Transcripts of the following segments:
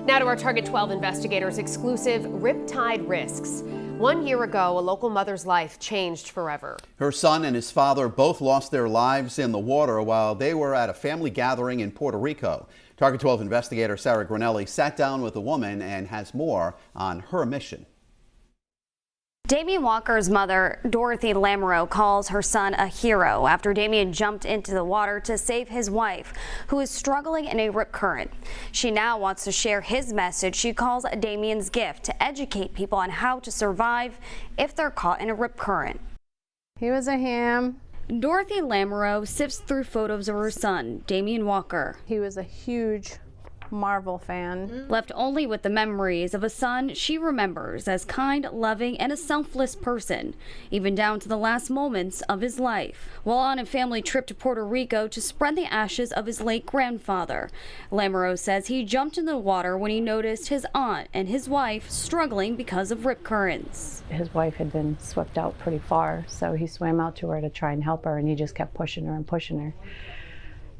Now to our Target 12 investigators exclusive Riptide risks. 1 year ago, a local mother's life changed forever. Her son and his father both lost their lives in the water while they were at a family gathering in Puerto Rico. Target 12 investigator Sarah Granelli sat down with the woman and has more on her mission. Damien Walker's mother, Dorothy Lamoureux, calls her son a hero after Damien jumped into the water to save his wife, who is struggling in a rip current. She now wants to share his message she calls Damien's gift to educate people on how to survive if they're caught in a rip current. He was a ham. Dorothy Lamoureux sifts through photos of her son, Damien Walker. He was a huge Marvel fan. Left only with the memories of a son she remembers as kind, loving, and a selfless person, even down to the last moments of his life. While on a family trip to Puerto Rico to spread the ashes of his late grandfather, Lamoureux says he jumped in the water when he noticed his aunt and his wife struggling because of rip currents. His wife had been swept out pretty far, so he swam out to her to try and help her, and he just kept pushing her and pushing her.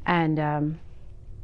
And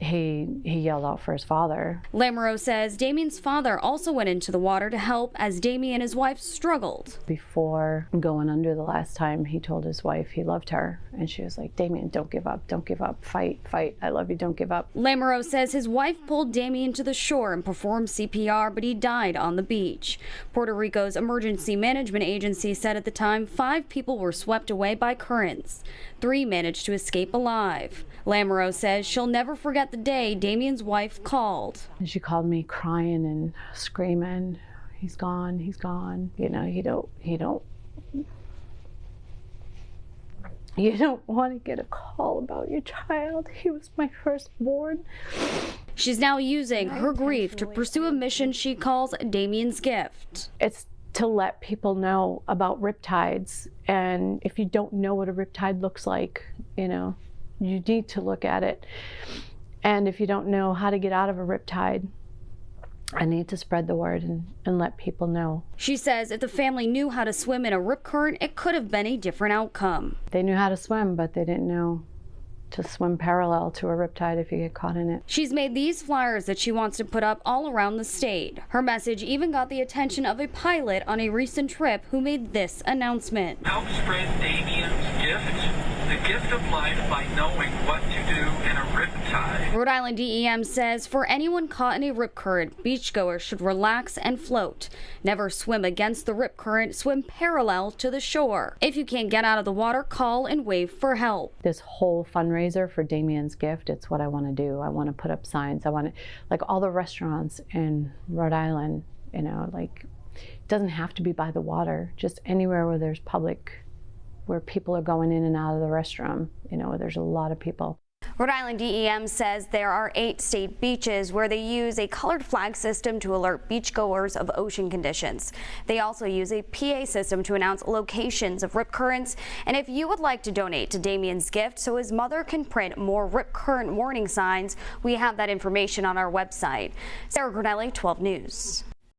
he yelled out for his father. Lamoureux says Damien's father also went into the water to help as Damien and his wife struggled. Before going under the last time, he told his wife he loved her, and she was like, "Damien, don't give up, fight, I love you, don't give up." Lamoureux says his wife pulled Damien to the shore and performed CPR, but he died on the beach. Puerto Rico's emergency management agency said at the time 5 people were swept away by currents. 3 managed to escape alive. Lamoureux says she'll never forget the day Damien's wife called. And she called me crying and screaming, he's gone, he's gone. You know, you don't want to get a call about your child. He was my firstborn. She's now using her grief to pursue a mission she calls Damien's gift. It's to let people know about riptides, and if you don't know what a riptide looks like, you know, you need to look at it. And if you don't know how to get out of a riptide, I need to spread the word and let people know. She says if the family knew how to swim in a rip current, it could have been a different outcome. They knew how to swim, but they didn't know to swim parallel to a riptide if you get caught in it. She's made these flyers that she wants to put up all around the state. Her message even got the attention of a pilot on a recent trip who made this announcement. Help spread Damien's gift, the gift of life, by knowing what to do in a riptide. Rhode Island DEM says for anyone caught in a rip current, beachgoers should relax and float. Never swim against the rip current, swim parallel to the shore. If you can't get out of the water, call and wave for help. This whole fundraiser for Damien's gift, it's what I want to do. I want to put up signs. I want to, like all the restaurants in Rhode Island, you know, like it doesn't have to be by the water, just anywhere where there's public, where people are going in and out of the restroom, you know, where there's a lot of people. Rhode Island DEM says there are 8 state beaches where they use a colored flag system to alert beachgoers of ocean conditions. They also use a PA system to announce locations of rip currents. And if you would like to donate to Damien's gift so his mother can print more rip current warning signs, we have that information on our website. Sarah Granelli, 12 News.